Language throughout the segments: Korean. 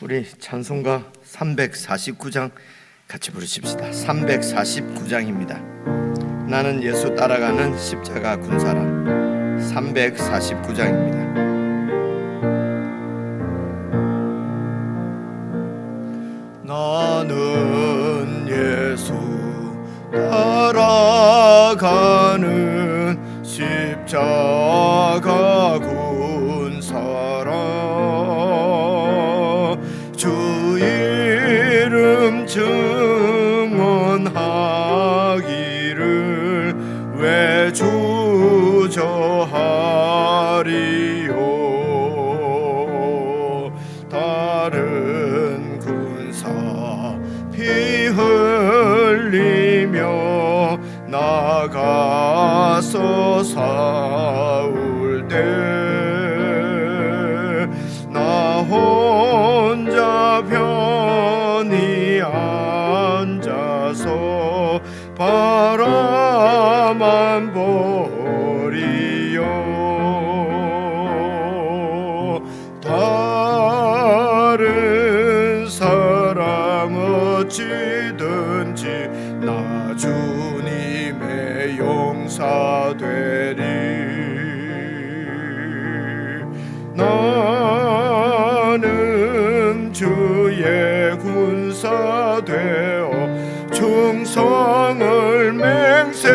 우리 찬송가 349장 같이 부르십시다. 349장입니다. 나는 예수 따라가는 십자가 군사람. 349장입니다. 나는 예수 따라가는 십자가 군사람. 주 이름 증언하기를 왜 주저하리요. 다른 군사 피 흘리며 나가서 싸울 때 나 혼자 편히 앉아서 바라만 보리요. 다른 사람 어찌든지 나 주님의 용사 되리. 나는 주의 군사 되어 충성을 맹세하여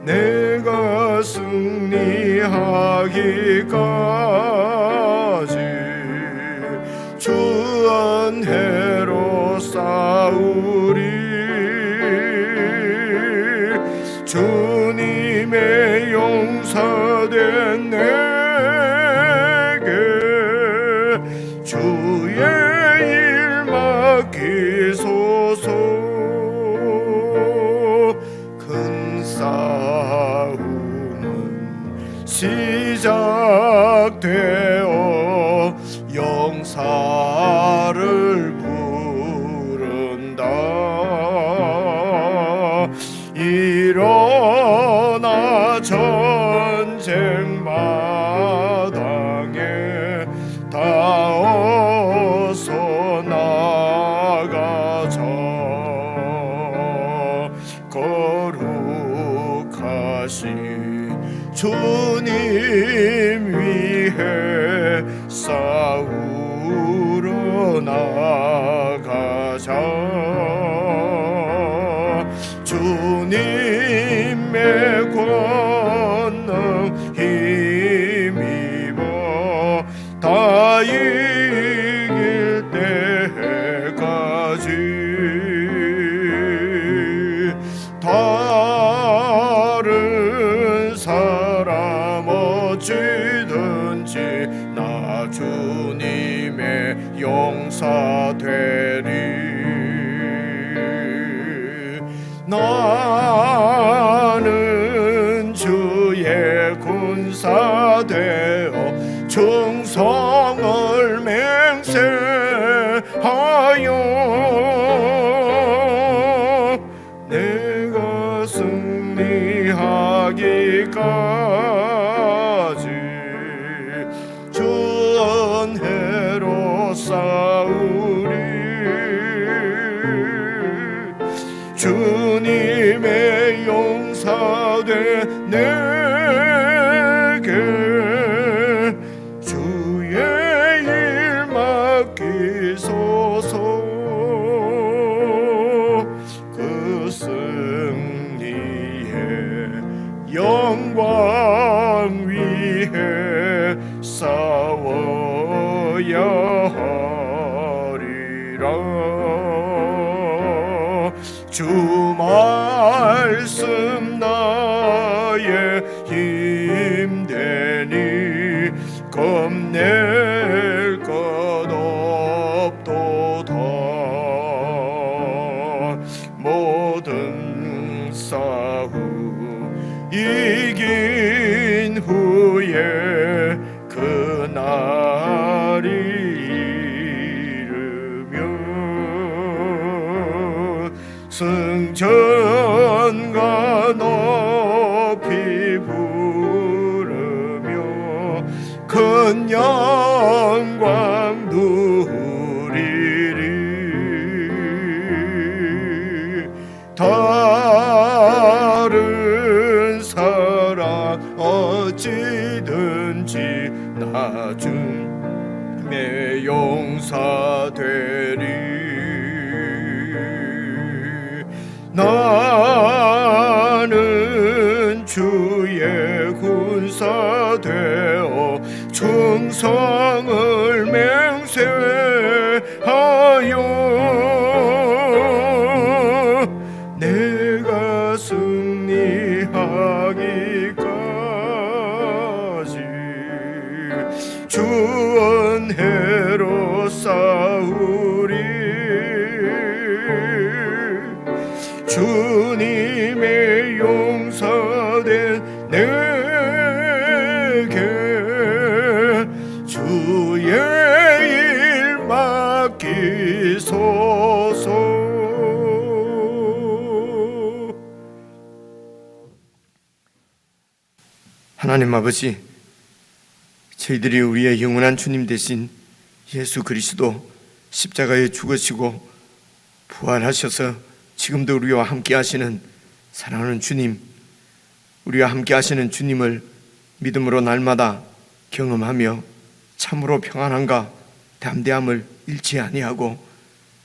내가 승리하기까지 주 안해로 싸우리. 주님의 용사된 내게 주의 일 맡기소서. 큰 싸움은 시작되어 용사를 부른다. 일어나 전쟁 마당에 다 어서 나가자. 거룩하신 주님 위해 싸우러 나가자. 주님의 권능 힘입어 다 이길 때까지. 다른 사람 어찌든지 나 주님의 용사 되리. 나는 주의 군사 되어 충성을 맹세하여 내가 승리하기까지 주 안해로 싸우리. 주님의 용사된 내게 주의 일 맡기소서. 그 승리의 영광 위해 싸워야 하리라. 주 말씀 나의 힘 되니 겁낼 것 없도다. 모든 싸움 이긴 후에 그날이 이르면 승천과 높이 부르며 큰 영광 누리리. 다른 사랑 어찌든지 나중에 용사되리. 나는 주의 군사 되어 충성을 맹세하여 내가 승리하기까지 주 은혜로 싸우리. 주님의 용사된 내게 주의 일 맡기소서. 하나님 아버지, 저희들이 우리의 영원한 주님 되신 예수 그리스도 십자가에 죽으시고 부활하셔서 지금도 우리와 함께 하시는 사랑하는 주님, 우리와 함께 하시는 주님을 믿음으로 날마다 경험하며 참으로 평안함과 담대함을 잃지 아니하고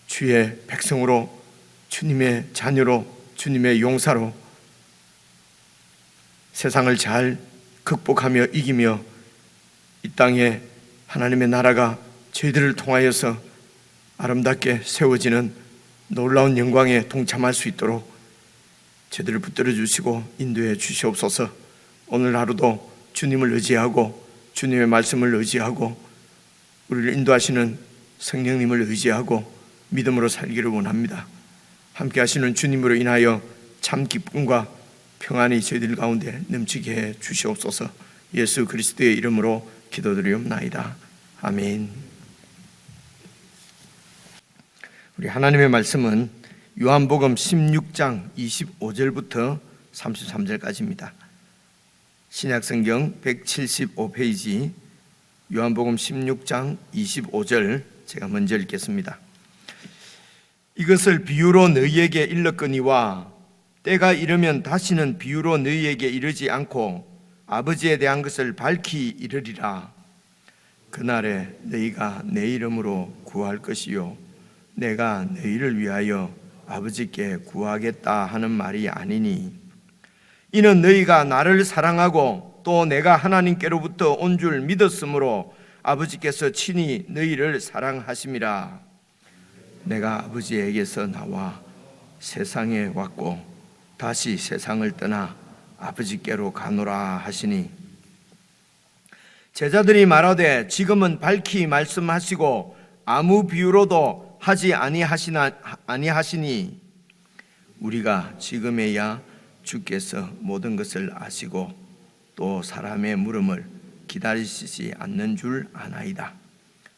주의 백성으로, 주님의 자녀로, 주님의 용사로 세상을 잘 극복하며 이기며 이 땅에 하나님의 나라가 저희들을 통하여서 아름답게 세워지는 놀라운 영광에 동참할 수 있도록 저희들을 붙들어 주시고 인도해 주시옵소서. 오늘 하루도 주님을 의지하고 주님의 말씀을 의지하고 우리를 인도하시는 성령님을 의지하고 믿음으로 살기를 원합니다. 함께 하시는 주님으로 인하여 참 기쁨과 평안이 저희들 가운데 넘치게 해 주시옵소서. 예수 그리스도의 이름으로 기도드리옵나이다. 아멘. 우리 하나님의 말씀은 요한복음 16장 25절부터 33절까지입니다. 신약성경 175페이지 요한복음 16장 25절 제가 먼저 읽겠습니다. 이것을 비유로 너희에게 일렀거니와 때가 이르면 다시는 비유로 너희에게 이르지 않고 아버지에 대한 것을 밝히 이르리라. 그날에 너희가 내 이름으로 구할 것이요 내가 너희를 위하여 아버지께 구하겠다 하는 말이 아니니 이는 너희가 나를 사랑하고 또 내가 하나님께로부터 온 줄 믿었으므로 아버지께서 친히 너희를 사랑하심이라. 내가 아버지에게서 나와 세상에 왔고 다시 세상을 떠나 아버지께로 가노라 하시니 제자들이 말하되 지금은 밝히 말씀하시고 아무 비유로도 하지 아니하시니 우리가 지금에야 주께서 모든 것을 아시고 또 사람의 물음을 기다리시지 않는 줄 아나이다.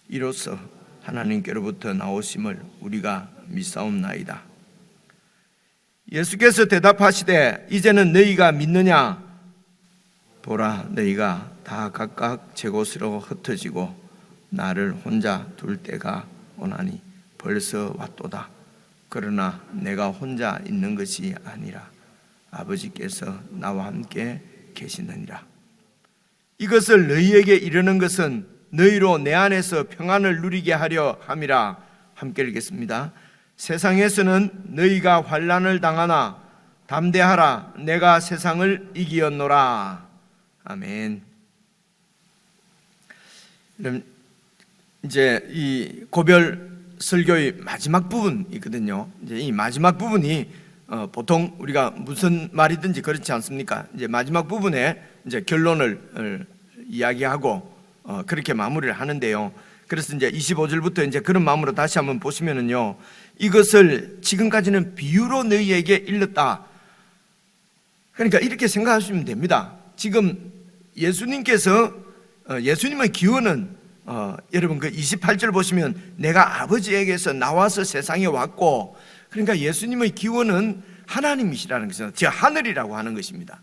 이로써 하나님께로부터 나오심을 우리가 믿사옵나이다. 예수께서 대답하시되 이제는 너희가 믿느냐? 보라, 너희가 다 각각 제 곳으로 흩어지고 나를 혼자 둘 때가 오나니 벌써 왔도다. 그러나 내가 혼자 있는 것이 아니라 아버지께서 나와 함께 계시느니라. 이것을 너희에게 이르는 것은 너희로 내 안에서 평안을 누리게 하려 함이라. 함께 읽겠습니다. 세상에서는 너희가 환난을 당하나 담대하라. 내가 세상을 이기었노라. 아멘. 그럼 이제 이 고별 설교의 마지막 부분이거든요. 이제 이 마지막 부분이 보통 우리가 무슨 말이든지 그렇지 않습니까? 이제 마지막 부분에 이제 결론을 이야기하고 그렇게 마무리를 하는데요. 그래서 이제 25절부터 이제 그런 마음으로 다시 한번 보시면은요, 이것을 지금까지는 비유로 너희에게 일렀다. 그러니까 이렇게 생각하시면 됩니다. 지금 예수님께서 예수님의 기원은 여러분 그 28절 보시면 내가 아버지에게서 나와서 세상에 왔고, 그러니까 예수님의 기원은 하나님이시라는 것은 즉 하늘이라고 하는 것입니다.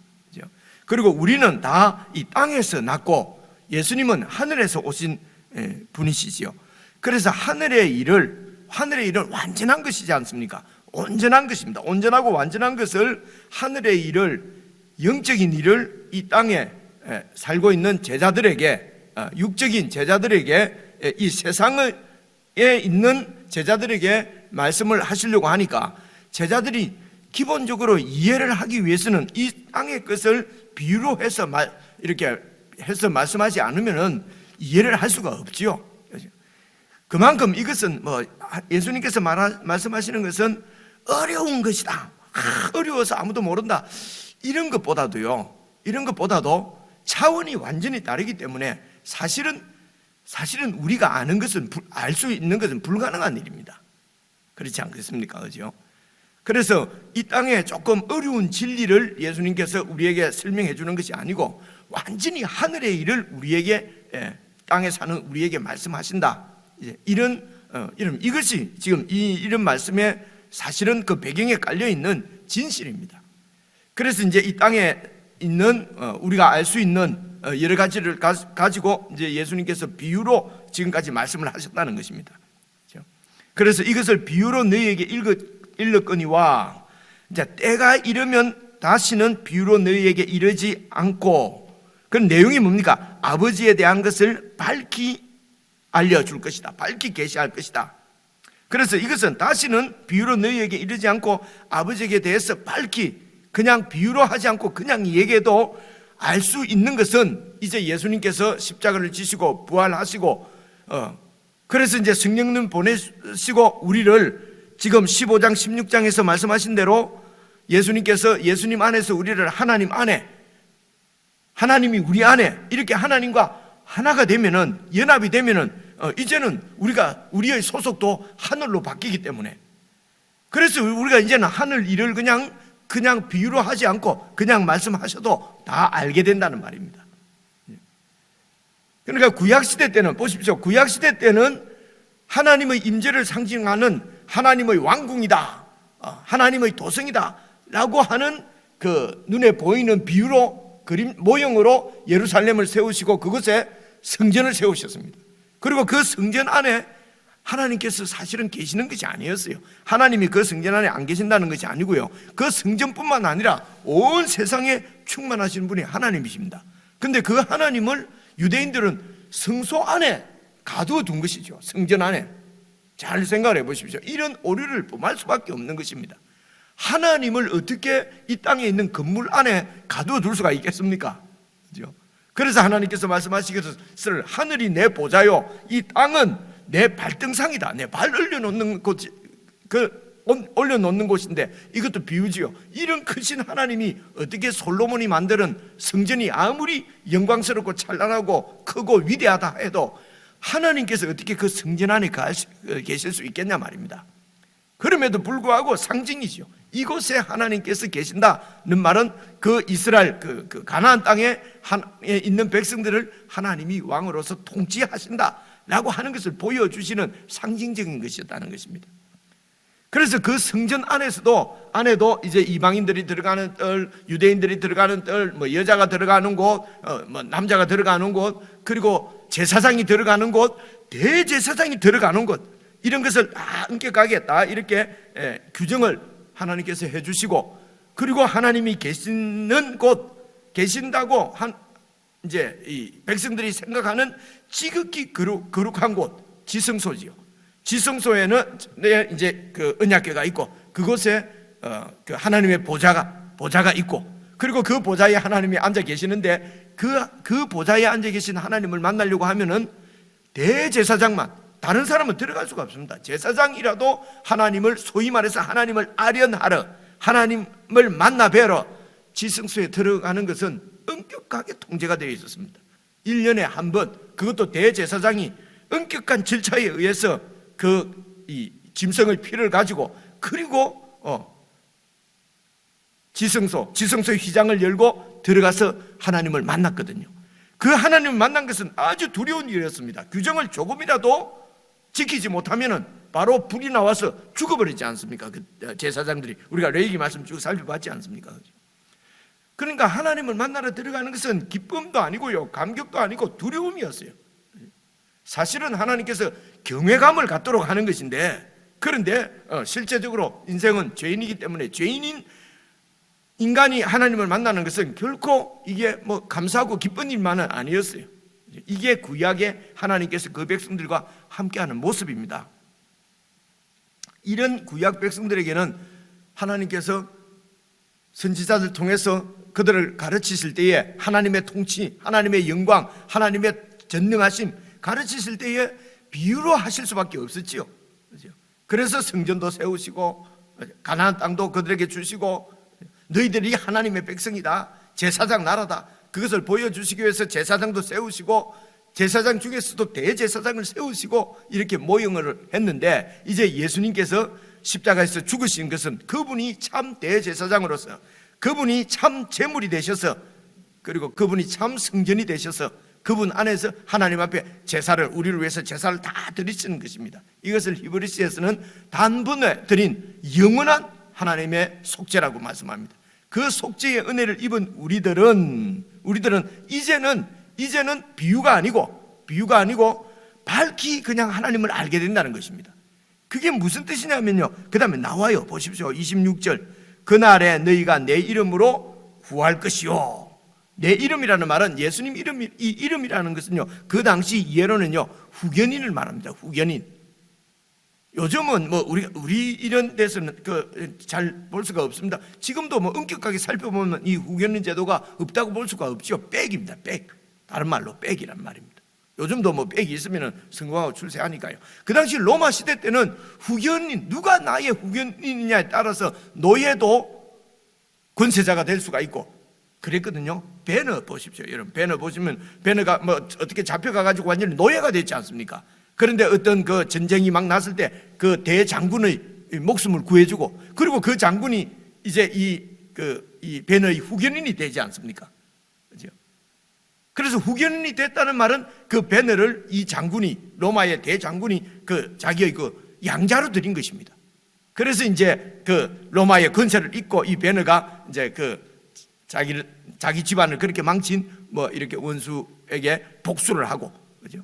그리고 우리는 다 이 땅에서 났고 예수님은 하늘에서 오신 분이시지요. 그래서 하늘의 일을 완전한 것이지 않습니까? 온전한 것입니다. 온전하고 완전한 것을, 하늘의 일을, 영적인 일을 이 땅에 살고 있는 제자들에게, 육적인 제자들에게, 이 세상에 있는 제자들에게 말씀을 하시려고 하니까, 제자들이 기본적으로 이해를 하기 위해서는 이 땅의 것을 비유로 해서 이렇게 해서 말씀하지 않으면은 이해를 할 수가 없지요. 그만큼 이것은 예수님께서 말씀하시는 것은 어려운 것이다. 어려워서 아무도 모른다. 이런 것보다도 차원이 완전히 다르기 때문에 사실은 우리가 아는 것은, 알 수 있는 것은 불가능한 일입니다. 그렇지 않겠습니까? 그죠? 그래서 이 땅에 조금 어려운 진리를 예수님께서 우리에게 설명해 주는 것이 아니고, 완전히 하늘의 일을 우리에게, 땅에 사는 우리에게 말씀하신다. 이것이 지금 이런 말씀에 사실은 그 배경에 깔려 있는 진실입니다. 그래서 이제 이 땅에 있는 우리가 알 수 있는 여러 가지를 가지고 이제 예수님께서 비유로 지금까지 말씀을 하셨다는 것입니다. 그래서 이것을 비유로 너희에게 일렀거니와, 이제 때가 이르면 다시는 비유로 너희에게 이르지 않고, 그 내용이 뭡니까? 아버지에 대한 것을 밝히 알려줄 것이다. 밝히 계시할 것이다. 그래서 이것은 다시는 비유로 너희에게 이르지 않고, 아버지에게 대해서 밝히, 그냥 비유로 하지 않고 그냥 얘기해도 알 수 있는 것은, 이제 예수님께서 십자가를 지시고 부활하시고, 그래서 이제 성령님 보내시고 우리를 지금 15장 16장에서 말씀하신 대로 예수님께서, 예수님 안에서 우리를 하나님 안에, 하나님이 우리 안에 이렇게 하나님과 하나가 되면은, 연합이 되면은 이제는 우리의 소속도 하늘로 바뀌기 때문에, 그래서 우리가 이제는 하늘 일을 그냥 비유로 하지 않고 그냥 말씀하셔도 다 알게 된다는 말입니다. 그러니까 구약시대 때는, 보십시오, 구약시대 때는 하나님의 임재를 상징하는 하나님의 왕궁이다, 하나님의 도성이다 라고 하는 그 눈에 보이는 비유로, 그림 모형으로 예루살렘을 세우시고 그곳에 성전을 세우셨습니다. 그리고 그 성전 안에 하나님께서 사실은 계시는 것이 아니었어요. 하나님이 그 성전 안에 안 계신다는 것이 아니고요, 그 성전뿐만 아니라 온 세상에 충만하신 분이 하나님이십니다. 근데 그 하나님을 유대인들은 성소 안에 가두어 둔 것이죠. 성전 안에. 잘 생각을 해보십시오. 이런 오류를 범할 수밖에 없는 것입니다. 하나님을 어떻게 이 땅에 있는 건물 안에 가두어 둘 수가 있겠습니까? 그렇죠? 그래서 하나님께서 말씀하시기를, 하늘이 내 보좌요, 이 땅은 내 발등상이다. 내 발 올려놓는 곳, 올려놓는 곳인데, 이것도 비유지요. 이런 크신 하나님이 어떻게 솔로몬이 만드는 성전이 아무리 영광스럽고 찬란하고 크고 위대하다 해도 하나님께서 어떻게 그 성전 안에 계실 수 있겠냐 말입니다. 그럼에도 불구하고 상징이죠. 이곳에 하나님께서 계신다는 말은 그 이스라엘, 그 가나안 땅에 있는 백성들을 하나님이 왕으로서 통치하신다라고 하는 것을 보여주시는 상징적인 것이었다는 것입니다. 그래서 그 성전 안에도 이제 이방인들이 들어가는 뜰, 유대인들이 들어가는 뜰, 여자가 들어가는 곳, 남자가 들어가는 곳, 그리고 제사장이 들어가는 곳, 대제사장이 들어가는 곳, 이런 것을 다 엄격하게 다 이렇게 규정을 하나님께서 해주시고, 그리고 하나님이 계시는 곳, 계신다고 이제 이 백성들이 생각하는 지극히 거룩한 곳, 지성소지요. 지성소에는 이제 그 언약궤가 있고, 그곳에 그 하나님의 보좌가 있고, 그리고 그 보좌에 하나님이 앉아 계시는데, 그 보좌에 앉아 계신 하나님을 만나려고 하면은 대제사장만, 다른 사람은 들어갈 수가 없습니다. 제사장이라도 하나님을, 소위 말해서 하나님을 아련하러, 하나님을 만나 뵈러 지성소에 들어가는 것은 엄격하게 통제가 되어 있었습니다. 1년에 한 번, 그것도 대제사장이 엄격한 절차에 의해서 이 짐승의 피를 가지고, 그리고 지성소의 휘장을 열고 들어가서 하나님을 만났거든요. 그 하나님을 만난 것은 아주 두려운 일이었습니다. 규정을 조금이라도 지키지 못하면은 바로 불이 나와서 죽어버리지 않습니까? 그 제사장들이, 우리가 레위기 말씀 쭉 살펴봤지 않습니까? 그러니까 하나님을 만나러 들어가는 것은 기쁨도 아니고요, 감격도 아니고 두려움이었어요. 사실은 하나님께서 경외감을 갖도록 하는 것인데, 그런데 실제적으로 인생은 죄인이기 때문에 죄인인 인간이 하나님을 만나는 것은 결코 이게 뭐 감사하고 기쁜 일만은 아니었어요. 이게 구약의 하나님께서 그 백성들과 함께하는 모습입니다. 이런 구약 백성들에게는 하나님께서 선지자들 통해서 그들을 가르치실 때에 하나님의 통치, 하나님의 영광, 하나님의 전능하심 가르치실 때에 비유로 하실 수밖에 없었지요. 그래서 성전도 세우시고 가나안 땅도 그들에게 주시고, 너희들이 하나님의 백성이다, 제사장 나라다, 그것을 보여주시기 위해서 제사장도 세우시고, 제사장 중에서도 대제사장을 세우시고 이렇게 모형을 했는데, 이제 예수님께서 십자가에서 죽으신 것은 그분이 참 대제사장으로서, 그분이 참 제물이 되셔서, 그리고 그분이 참 성전이 되셔서 그분 안에서 하나님 앞에 제사를, 우리를 위해서 제사를 다 드리시는 것입니다. 이것을 히브리서에서는 단번에 드린 영원한 하나님의 속죄라고 말씀합니다. 그 속죄의 은혜를 입은 우리들은 이제는 비유가 아니고 밝히 그냥 하나님을 알게 된다는 것입니다. 그게 무슨 뜻이냐면요, 그 다음에 나와요. 보십시오. 26절. 그날에 너희가 내 이름으로 구할 것이요. 내 이름이라는 말은 예수님 이름이, 이 이름이라는 것은요, 그 당시 예로는요 후견인을 말합니다. 후견인. 요즘은 뭐 우리 이런 데서는 잘 볼 수가 없습니다. 지금도 뭐 엄격하게 살펴보면 이 후견인 제도가 없다고 볼 수가 없죠. 빽입니다. 빽. 다른 말로 빽이란 말입니다. 요즘도 뭐 빽이 있으면 성공하고 출세하니까요. 그 당시 로마 시대 때는 후견인, 누가 나의 후견인이냐에 따라서 노예도 권세자가 될 수가 있고 그랬거든요. 배너 보십시오. 여러분, 배너 보시면 배너가 뭐 어떻게 잡혀가가지고 완전히 노예가 됐지 않습니까? 그런데 어떤 그 전쟁이 막 났을 때 그 대장군의 목숨을 구해주고, 그리고 그 장군이 이제 이 배너의 후견인이 되지 않습니까? 그죠? 그래서 후견인이 됐다는 말은 그 배너를 이 장군이, 로마의 대장군이 자기의 양자로 드린 것입니다. 그래서 이제 로마의 권세를 잇고 이 배너가 이제 자기 집안을 그렇게 망친 뭐 이렇게 원수에게 복수를 하고, 그죠?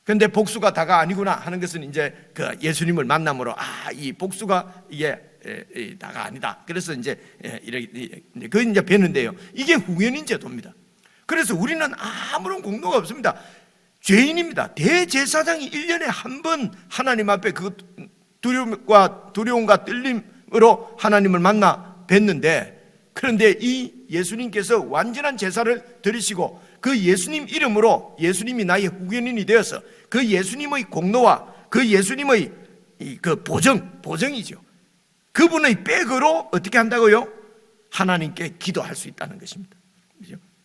근데 복수가 다가 아니구나 하는 것은 이제 예수님을 만남으로, 이 복수가 이게 다가 아니다. 그래서 이제 그게 이제 배는데요. 이게 후견인 제도입니다. 그래서 우리는 아무런 공로가 없습니다. 죄인입니다. 대제사장이 1년에 한 번 하나님 앞에 두려움과 떨림으로 하나님을 만나 뵀는데, 그런데 이 예수님께서 완전한 제사를 드리시고 그 예수님 이름으로 예수님이 나의 후견인이 되어서 그 예수님의 공로와 그 예수님의 보정이죠. 그분의 백으로 어떻게 한다고요? 하나님께 기도할 수 있다는 것입니다.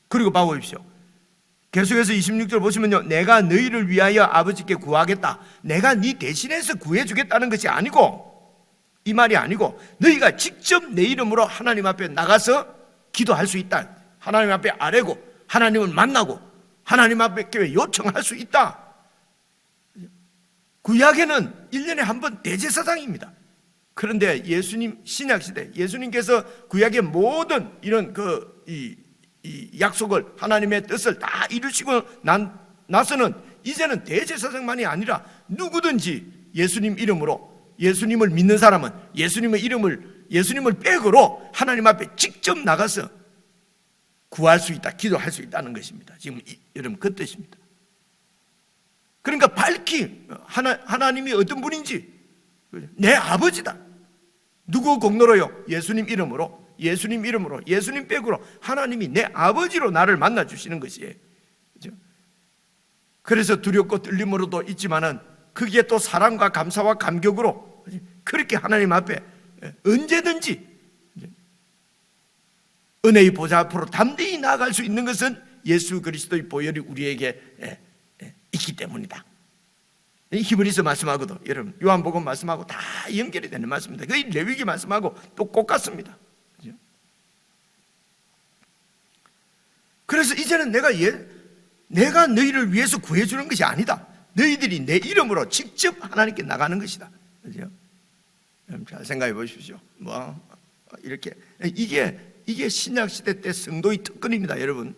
그리고 봐보십시오. 계속해서 26절 보시면요, 내가 너희를 위하여 아버지께 구하겠다. 내가 네 대신해서 구해주겠다는 것이 아니고, 이 말이 아니고 너희가 직접 내 이름으로 하나님 앞에 나가서 기도할 수 있다. 하나님 앞에 아뢰고 하나님을 만나고 하나님 앞에 요청할 수 있다. 구약에는 1년에 한 번 대제사장입니다. 그런데 예수님 신약시대 예수님께서 구약의 모든 이런 이 약속을, 하나님의 뜻을 다 이루시고 나서는 이제는 대제사장만이 아니라 누구든지 예수님 이름으로, 예수님을 믿는 사람은 예수님을 백으로 하나님 앞에 직접 나가서 구할 수 있다, 기도할 수 있다는 것입니다. 지금 여러분 그 뜻입니다. 그러니까 밝히 하나님이 어떤 분인지, 내 아버지다. 누구 공로로요? 예수님 이름으로, 예수님 백으로 하나님이 내 아버지로 나를 만나 주시는 것이에요. 그렇죠? 그래서 두렵고 떨림으로도 있지만은 그게 또 사랑과 감사와 감격으로 그렇게 하나님 앞에 언제든지 은혜의 보좌 앞으로 담대히 나아갈 수 있는 것은 예수 그리스도의 보혈이 우리에게 있기 때문이다. 히브리서 말씀하고도, 여러분 요한복음 말씀하고 다 연결이 되는 말씀입니다. 그 레위기 말씀하고 또 똑같습니다. 그래서 이제는 내가 너희를 위해서 구해주는 것이 아니다. 너희들이 내 이름으로 직접 하나님께 나가는 것이다. 그죠? 잘 생각해 보십시오. 이게 이게 신약시대 때 성도의 특권입니다. 여러분,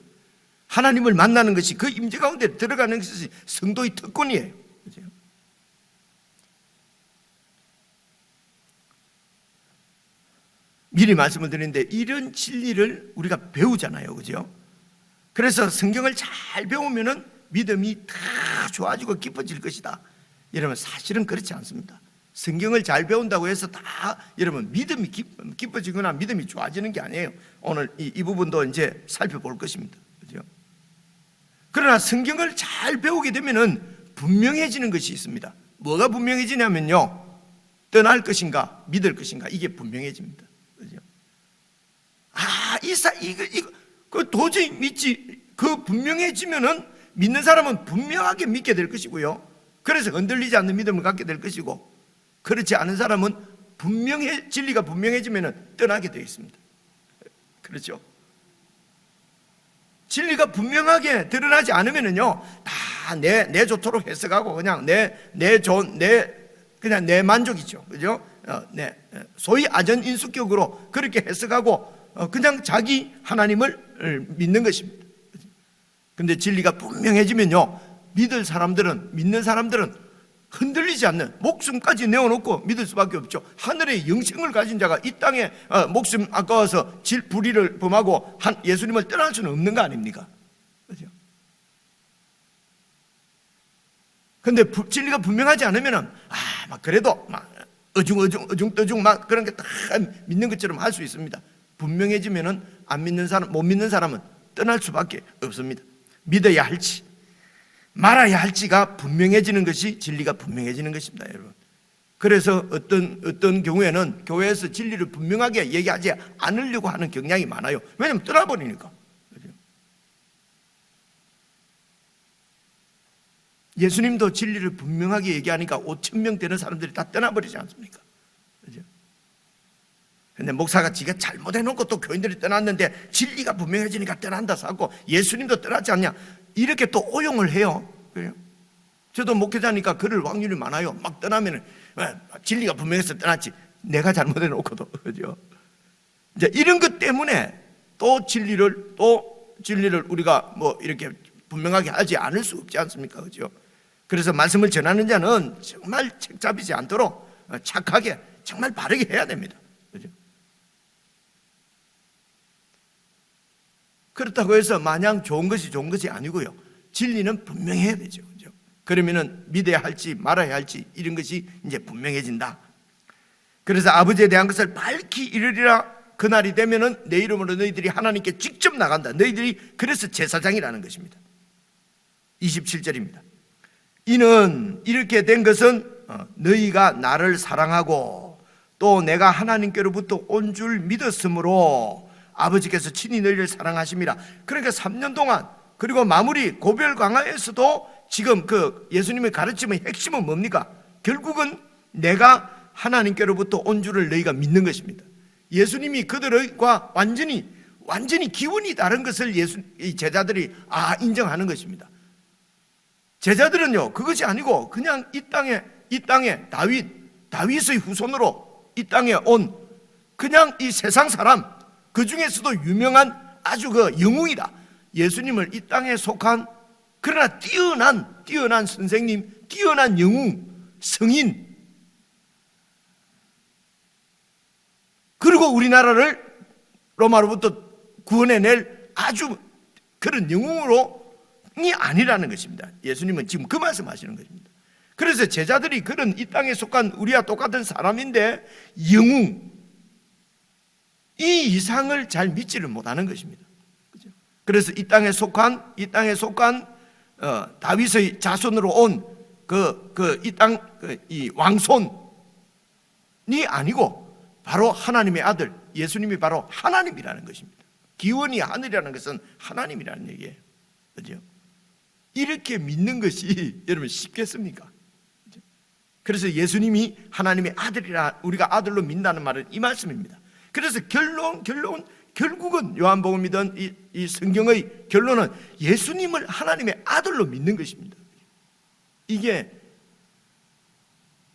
하나님을 만나는 것이, 그 임재 가운데 들어가는 것이 성도의 특권이에요. 그죠? 미리 말씀을 드리는데 이런 진리를 우리가 배우잖아요. 그죠? 그래서 성경을 잘 배우면은 믿음이 다 좋아지고 깊어질 것이다. 여러분, 사실은 그렇지 않습니다. 성경을 잘 배운다고 해서 다 여러분 믿음이 깊어지거나 믿음이 좋아지는 게 아니에요. 오늘 이 부분도 이제 살펴볼 것입니다. 그죠? 그러나 성경을 잘 배우게 되면은 분명해지는 것이 있습니다. 뭐가 분명해지냐면요, 떠날 것인가 믿을 것인가, 이게 분명해집니다. 그죠? 이거 도저히 믿지, 그 분명해지면은 믿는 사람은 분명하게 믿게 될 것이고요, 그래서 흔들리지 않는 믿음을 갖게 될 것이고, 그렇지 않은 사람은 진리가 분명해지면 떠나게 되어 있습니다. 그렇죠? 진리가 분명하게 드러나지 않으면요, 다 내 좋도록 해석하고 그냥 그냥 내 만족이죠. 그죠? 소위 아전인수격으로 그렇게 해석하고 그냥 자기 하나님을 믿는 것입니다. 근데 진리가 분명해지면요, 믿는 사람들은 흔들리지 않는, 목숨까지 내어놓고 믿을 수밖에 없죠. 하늘의 영생을 가진 자가 이 땅에 목숨 아까워서 불의를 범하고 예수님을 떠날 수는 없는 거 아닙니까? 그렇죠? 근데 진리가 분명하지 않으면은 막 그래도 막 어중떠중 막 그런 게 다 믿는 것처럼 할 수 있습니다. 분명해지면은 못 믿는 사람은 떠날 수밖에 없습니다. 믿어야 할지 말아야 할지가 분명해지는 것이 진리가 분명해지는 것입니다, 여러분. 그래서 어떤 경우에는 교회에서 진리를 분명하게 얘기하지 않으려고 하는 경향이 많아요. 왜냐하면 떠나버리니까. 그렇죠? 예수님도 진리를 분명하게 얘기하니까 5,000명 되는 사람들이 다 떠나버리지 않습니까? 그렇죠? 근데 목사가 지가 잘못해놓고 또 교인들이 떠났는데 진리가 분명해지니까 떠난다 하고, 예수님도 떠나지 않냐, 이렇게 또 오용을 해요. 그래요? 저도 목회자니까 그럴 확률이 많아요. 막 떠나면 진리가 분명해서 떠났지, 내가 잘못해놓고도. 그죠? 이제 이런 것 때문에 또 진리를 우리가 뭐 이렇게 분명하게 하지 않을 수 없지 않습니까? 그죠? 그래서 말씀을 전하는 자는 정말 책잡이지 않도록 착하게 정말 바르게 해야 됩니다. 그죠? 그렇다고 해서 마냥 좋은 것이 아니고요, 진리는 분명해야 되죠. 그죠? 그러면은 믿어야 할지 말아야 할지 이런 것이 이제 분명해진다. 그래서 아버지에 대한 것을 밝히 이르리라. 그날이 되면은 내 이름으로 너희들이 하나님께 직접 나간다. 너희들이 그래서 제사장이라는 것입니다. 27절입니다. 이는 이렇게 된 것은 너희가 나를 사랑하고 또 내가 하나님께로부터 온 줄 믿었으므로 아버지께서 친히 너희를 사랑하심이라. 그러니까 3년 동안, 그리고 마무리 고별 강화에서도 지금 그 예수님의 가르침의 핵심은 뭡니까? 결국은 내가 하나님께로부터 온 줄을 너희가 믿는 것입니다. 예수님이 그들과 완전히 기운이 다른 것을 이 제자들이 인정하는 것입니다. 제자들은요, 그것이 아니고 그냥 이 땅에 다윗의 후손으로 이 땅에 온 그냥 이 세상 사람, 그 중에서도 유명한 아주 그 영웅이다. 예수님을 이 땅에 속한, 그러나 뛰어난 선생님, 뛰어난 영웅, 성인, 그리고 우리나라를 로마로부터 구원해낼 아주 그런 영웅이 아니라는 것입니다. 예수님은 지금 그 말씀하시는 것입니다. 그래서 제자들이 그런 이 땅에 속한 우리와 똑같은 사람인데 영웅, 이 이상을 잘 믿지를 못하는 것입니다. 그래서 이 땅에 속한 다윗의 자손으로 온 이 왕손이 아니고 바로 하나님의 아들 예수님이 바로 하나님이라는 것입니다. 기원이 하늘이라는 것은 하나님이라는 얘기예요. 그죠? 이렇게 믿는 것이 여러분 쉽겠습니까? 그죠? 그래서 예수님이 하나님의 아들이라, 우리가 아들로 믿는다는 말은 이 말씀입니다. 그래서 결국은 요한복음이든 이 성경의 결론은 예수님을 하나님의 아들로 믿는 것입니다. 이게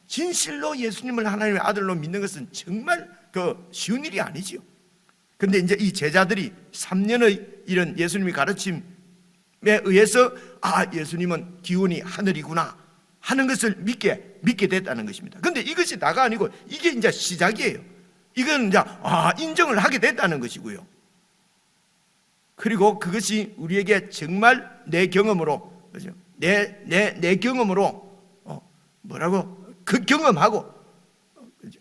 진실로 예수님을 하나님의 아들로 믿는 것은 정말 쉬운 일이 아니지요. 근데 이제 이 제자들이 3년의 이런 예수님의 가르침에 의해서 예수님은 기운이 하늘이구나 하는 것을 믿게 됐다는 것입니다. 근데 이것이 다가 아니고 이게 이제 시작이에요. 이건 이제 인정을 하게 됐다는 것이고요. 그리고 그것이 우리에게 정말 내 경험으로, 그죠? 내 경험으로 그 경험하고, 그죠?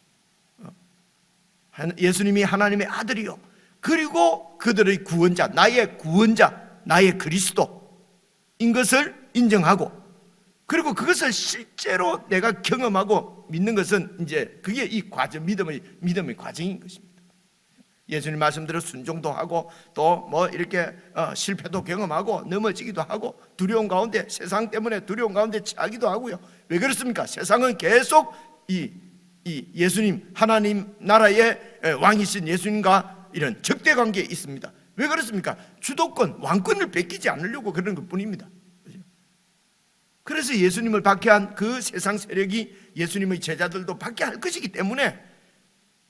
예수님이 하나님의 아들이요, 그리고 그들의 구원자, 나의 그리스도인 것을 인정하고, 그리고 그것을 실제로 내가 경험하고 믿는 것은 이제 그게 이 과정, 믿음의 과정인 것입니다. 예수님 말씀대로 순종도 하고 또 뭐 이렇게 실패도 경험하고 넘어지기도 하고 두려운 가운데, 세상 때문에 두려운 가운데 처하기도 하고요. 왜 그렇습니까? 세상은 계속 이 예수님, 하나님 나라의 왕이신 예수님과 이런 적대 관계에 있습니다. 왜 그렇습니까? 주도권, 왕권을 뺏기지 않으려고 그런 것뿐입니다. 그래서 예수님을 박해한 그 세상 세력이 예수님의 제자들도 박해할 것이기 때문에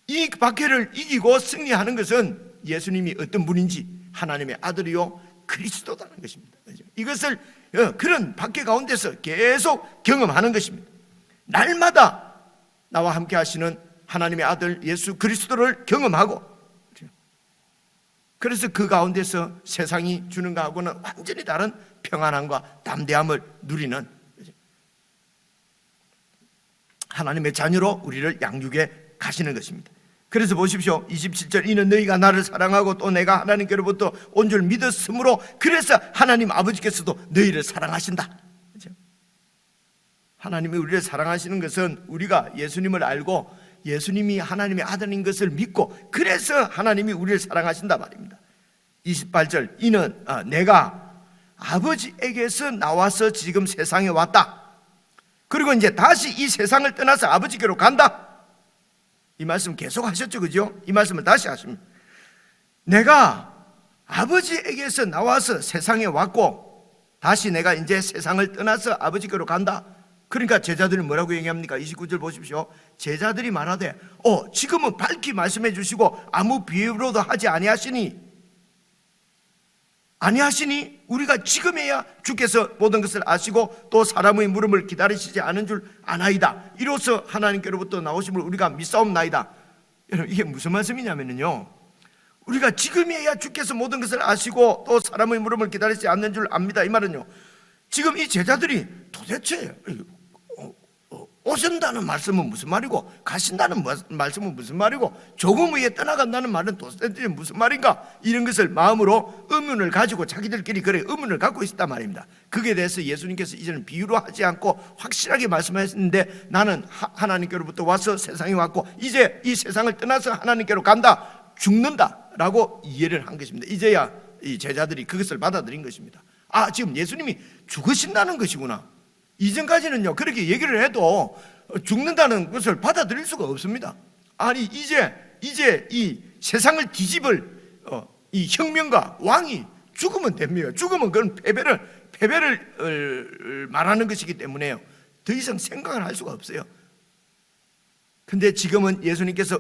이 박해를 이기고 승리하는 것은 예수님이 어떤 분인지, 하나님의 아들이요 그리스도다는 것입니다. 이것을 그런 박해 가운데서 계속 경험하는 것입니다. 날마다 나와 함께 하시는 하나님의 아들 예수 그리스도를 경험하고, 그래서 그 가운데서 세상이 주는 것하고는 완전히 다른 평안함과 담대함을 누리는 하나님의 자녀로 우리를 양육해 가시는 것입니다. 그래서 보십시오. 27절, 이는 너희가 나를 사랑하고 또 내가 하나님께로부터 온 줄 믿었으므로 그래서 하나님 아버지께서도 너희를 사랑하신다. 그렇죠? 하나님이 우리를 사랑하시는 것은 우리가 예수님을 알고 예수님이 하나님의 아들인 것을 믿고 그래서 하나님이 우리를 사랑하신다 말입니다. 28절, 이는 내가 아버지에게서 나와서 지금 세상에 왔다. 그리고 이제 다시 이 세상을 떠나서 아버지께로 간다. 이 말씀 계속 하셨죠, 그죠? 이 말씀을 다시 하십니다. 내가 아버지에게서 나와서 세상에 왔고 다시 내가 이제 세상을 떠나서 아버지께로 간다. 그러니까 제자들이 뭐라고 얘기합니까? 29절 보십시오. 제자들이 말하되 지금은 밝히 말씀해 주시고 아무 비유로도 하지 아니하시니 우리가 지금에야 주께서 모든 것을 아시고 또 사람의 물음을 기다리시지 않은 줄 아나이다. 이로써 하나님께로부터 나오심을 우리가 믿사옵나이다. 여러분, 이게 무슨 말씀이냐면요, 우리가 지금에야 주께서 모든 것을 아시고 또 사람의 물음을 기다리지 않는 줄 압니다. 이 말은요, 지금 이 제자들이 도대체 오신다는 말씀은 무슨 말이고 가신다는 말씀은 무슨 말이고 조금 후에 떠나간다는 말은 도대체 무슨 말인가, 이런 것을 마음으로 의문을 가지고 자기들끼리 의문을 갖고 있었단 말입니다. 그에 대해서 예수님께서 이제는 비유로 하지 않고 확실하게 말씀하셨는데, 나는 하나님께로부터 와서 세상에 왔고 이제 이 세상을 떠나서 하나님께로 간다, 죽는다 라고 이해를 한 것입니다. 이제야 이 제자들이 그것을 받아들인 것입니다. 지금 예수님이 죽으신다는 것이구나. 이전까지는요, 그렇게 얘기를 해도 죽는다는 것을 받아들일 수가 없습니다. 아니 이제 이 세상을 뒤집을 이 혁명가 왕이 죽으면 됩니다. 죽으면 그건 패배를 말하는 것이기 때문에요, 더 이상 생각을 할 수가 없어요. 근데 지금은 예수님께서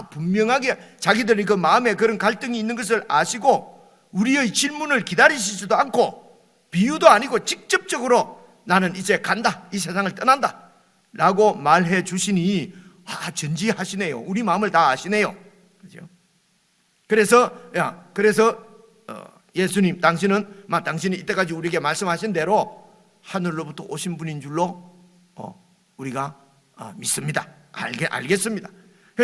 분명하게 자기들이 그 마음에 그런 갈등이 있는 것을 아시고 우리의 질문을 기다리시지도 않고 비유도 아니고 직접적으로 나는 이제 간다, 이 세상을 떠난다 라고 말해 주시니 전지하시네요. 우리 마음을 다 아시네요. 그죠? 그래서 예수님, 당신이 이때까지 우리에게 말씀하신 대로 하늘로부터 오신 분인 줄로 우리가 믿습니다. 알겠습니다.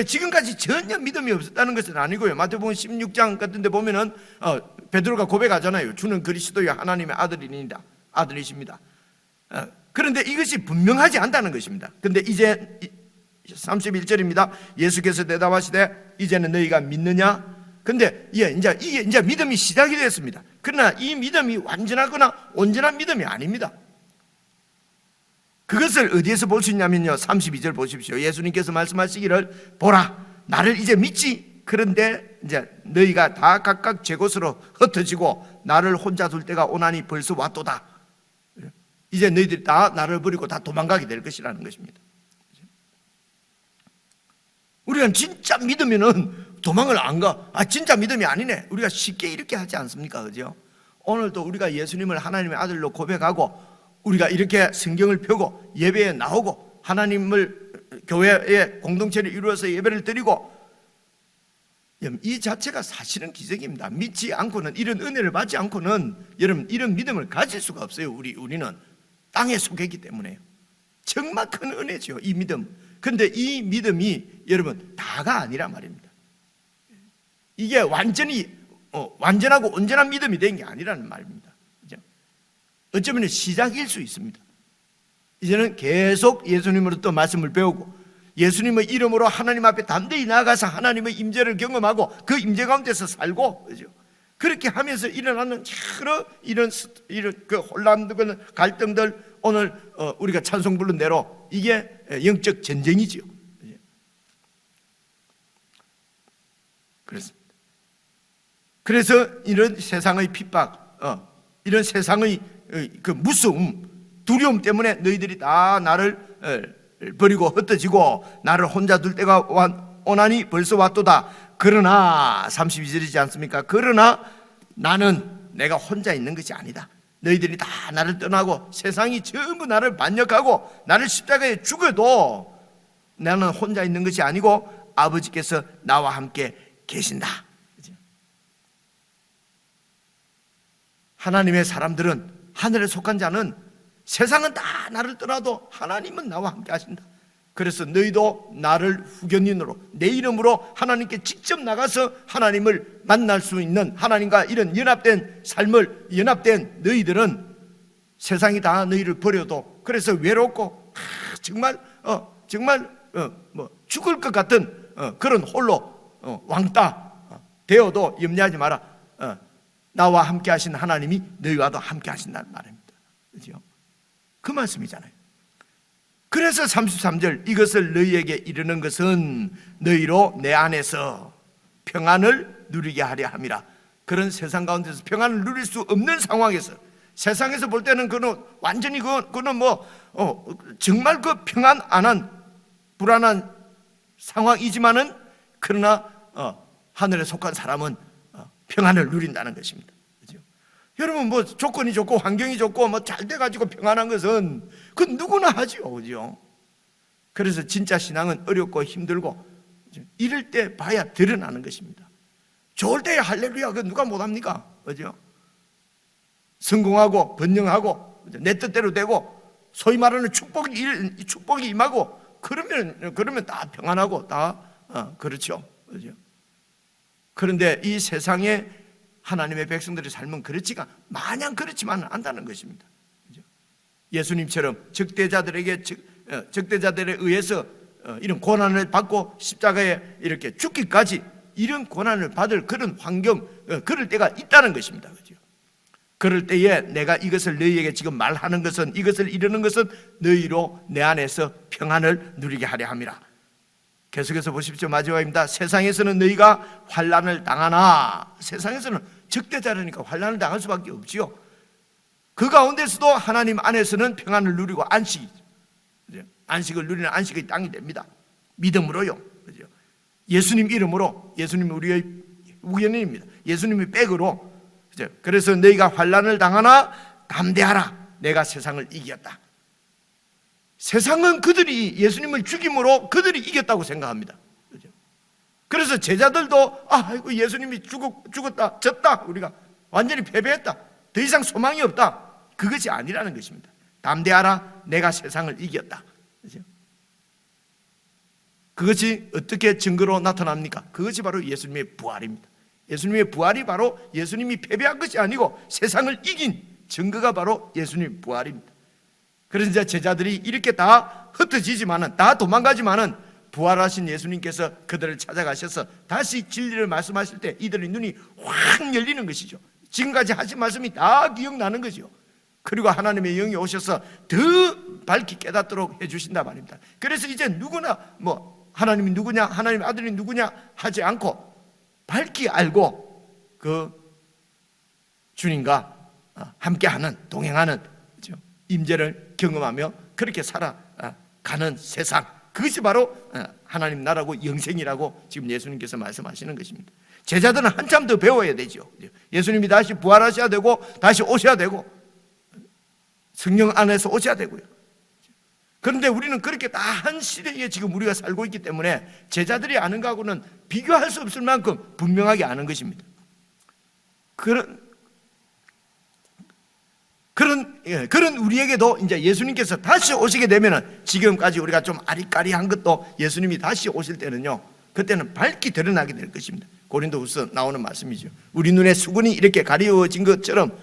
지금까지 전혀 믿음이 없었다는 것은 아니고요. 마태복음 16장 같은 데 보면은 베드로가 고백하잖아요. 주는 그리스도의 하나님의 아들이십니다. 그런데 이것이 분명하지 않다는 것입니다. 근데 이제 31절입니다. 예수께서 대답하시되 이제는 너희가 믿느냐? 근데 이제 믿음이 시작이 됐습니다. 그러나 이 믿음이 완전하거나 온전한 믿음이 아닙니다. 그것을 어디에서 볼 수 있냐면요, 32절 보십시오. 예수님께서 말씀하시기를 보라, 나를 이제 믿지? 그런데 이제 너희가 다 각각 제 곳으로 흩어지고 나를 혼자 둘 때가 오나니 벌써 왔도다. 이제 너희들이 다 나를 버리고 다 도망가게 될 것이라는 것입니다. 우리가 진짜 믿으면은 도망을 안 가. 진짜 믿음이 아니네. 우리가 쉽게 이렇게 하지 않습니까? 그죠? 오늘도 우리가 예수님을 하나님의 아들로 고백하고 우리가 이렇게 성경을 펴고 예배에 나오고 하나님을 교회의 공동체를 이루어서 예배를 드리고, 이 자체가 사실은 기적입니다. 믿지 않고는, 이런 은혜를 받지 않고는 여러분 이런 믿음을 가질 수가 없어요. 우리는 땅에 속해 있기 때문에요. 정말 큰 은혜죠, 이 믿음. 그런데 이 믿음이 여러분 다가 아니란 말입니다. 이게 완전하고 온전한 믿음이 된 게 아니라는 말입니다. 그죠? 어쩌면 시작일 수 있습니다. 이제는 계속 예수님으로 또 말씀을 배우고 예수님의 이름으로 하나님 앞에 담대히 나아가서 하나님의 임재를 경험하고 그 임재 가운데서 살고, 그죠? 그렇게 하면서 일어나는 여러 이런 그 혼란들, 갈등들, 오늘 우리가 찬송 부른 대로 이게 영적 전쟁이지요. 그렇습니다. 그래서 이런 세상의 핍박, 이런 세상의 그 무서움, 두려움 때문에 너희들이 다 나를 버리고 흩어지고 나를 혼자 둘 때가 오나니 벌써 왔도다. 그러나 32절이지 않습니까? 그러나 나는 내가 혼자 있는 것이 아니다. 너희들이 다 나를 떠나고 세상이 전부 나를 반역하고 나를 십자가에 죽어도 나는 혼자 있는 것이 아니고 아버지께서 나와 함께 계신다. 하나님의 사람들은, 하늘에 속한 자는 세상은 다 나를 떠나도 하나님은 나와 함께 하신다. 그래서 너희도 나를 후견인으로 내 이름으로 하나님께 직접 나가서 하나님을 만날 수 있는, 하나님과 이런 연합된 삶을, 연합된 너희들은 세상이 다 너희를 버려도, 그래서 외롭고 정말 죽을 것 같은 그런 홀로 왕따 되어도 염려하지 마라. 나와 함께 하신 하나님이 너희와도 함께 하신다는 말입니다. 그렇죠? 그 말씀이잖아요. 그래서 33절, 이것을 너희에게 이르는 것은 너희로 내 안에서 평안을 누리게 하려 함이라. 그런 세상 가운데서 평안을 누릴 수 없는 상황에서, 세상에서 볼 때는 그는 완전히 그는 정말 그 평안 안 한 불안한 상황이지만은, 그러나 하늘에 속한 사람은 평안을 누린다는 것입니다. 그렇죠? 여러분 조건이 좋고 환경이 좋고 잘 돼가지고 평안한 것은 그 누구나 하지요, 그죠? 그래서 진짜 신앙은 어렵고 힘들고 이럴 때 봐야 드러나는 것입니다. 좋을 때 할렐루야, 그 누가 못합니까? 그죠? 성공하고 번영하고 내 뜻대로 되고 소위 말하는 축복이 임하고 그러면 다 평안하고 다 그렇죠, 그죠? 그런데 이 세상에 하나님의 백성들의 삶은 마냥 그렇지만은 않다는 것입니다. 예수님처럼 적대자들에 의해서 이런 고난을 받고 십자가에 이렇게 죽기까지 이런 고난을 받을 그런 환경, 그럴 때가 있다는 것입니다. 그죠? 그럴 때에 내가 이것을 너희에게 지금 말하는 것은, 이것을 이루는 것은 너희로 내 안에서 평안을 누리게 하려 함이라. 계속해서 보십시오. 마지막입니다. 세상에서는 너희가 환난을 당하나, 세상에서는 적대자라니까 환난을 당할 수밖에 없지요. 그 가운데서도 하나님 안에서는 평안을 누리고 안식을 누리는 안식의 땅이 됩니다. 믿음으로요. 그죠? 예수님 이름으로, 예수님이 우리의 우연입니다. 예수님의 백으로. 그죠? 그래서 너희가 환난을 당하나 담대하라. 내가 세상을 이겼다. 세상은 그들이 예수님을 죽임으로 그들이 이겼다고 생각합니다. 그죠? 그래서 제자들도 아이고 예수님이 죽었다, 졌다, 우리가 완전히 패배했다, 더 이상 소망이 없다, 그것이 아니라는 것입니다. 담대하라, 내가 세상을 이겼다. 그죠? 그것이 어떻게 증거로 나타납니까? 그것이 바로 예수님의 부활입니다. 예수님의 부활이 바로 예수님이 패배한 것이 아니고 세상을 이긴 증거가 바로 예수님의 부활입니다. 그래서 이제 제자들이 이렇게 다 흩어지지만은, 다 도망가지만은 부활하신 예수님께서 그들을 찾아가셔서 다시 진리를 말씀하실 때 이들의 눈이 확 열리는 것이죠. 지금까지 하신 말씀이 다 기억나는 거죠. 그리고 하나님의 영이 오셔서 더 밝히 깨닫도록 해주신다 말입니다. 그래서 이제 누구나 하나님이 누구냐, 하나님의 아들이 누구냐 하지 않고 밝히 알고 그 주님과 함께하는, 동행하는 임재를 경험하며 그렇게 살아가는 세상, 그것이 바로 하나님 나라고 영생이라고 지금 예수님께서 말씀하시는 것입니다. 제자들은 한참 더 배워야 되죠. 예수님이 다시 부활하셔야 되고 다시 오셔야 되고 성령 안에서 오셔야 되고요. 그런데 우리는 그렇게 다한 시대에 지금 우리가 살고 있기 때문에 제자들이 아는 것하고는 비교할 수 없을 만큼 분명하게 아는 것입니다. 그런 우리에게도 이제 예수님께서 다시 오시게 되면은 지금까지 우리가 좀 아리까리한 것도 예수님이 다시 오실 때는요, 그때는 밝게 드러나게 될 것입니다. 고린도후서 나오는 말씀이죠. 우리 눈에 수건이 이렇게 가리워진 것처럼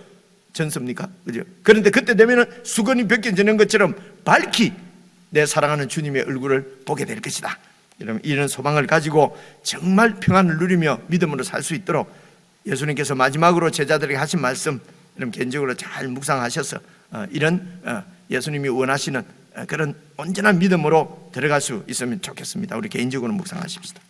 전섭니까? 그죠? 그런데 그때 되면은 수건이 벗겨지는 것처럼 밝히 내 사랑하는 주님의 얼굴을 보게 될 것이다. 이런 소망을 가지고 정말 평안을 누리며 믿음으로 살 수 있도록 예수님께서 마지막으로 제자들에게 하신 말씀 여러분 개인적으로 잘 묵상하셔서 이런 예수님이 원하시는 그런 온전한 믿음으로 들어갈 수 있으면 좋겠습니다. 우리 개인적으로 묵상하십시다.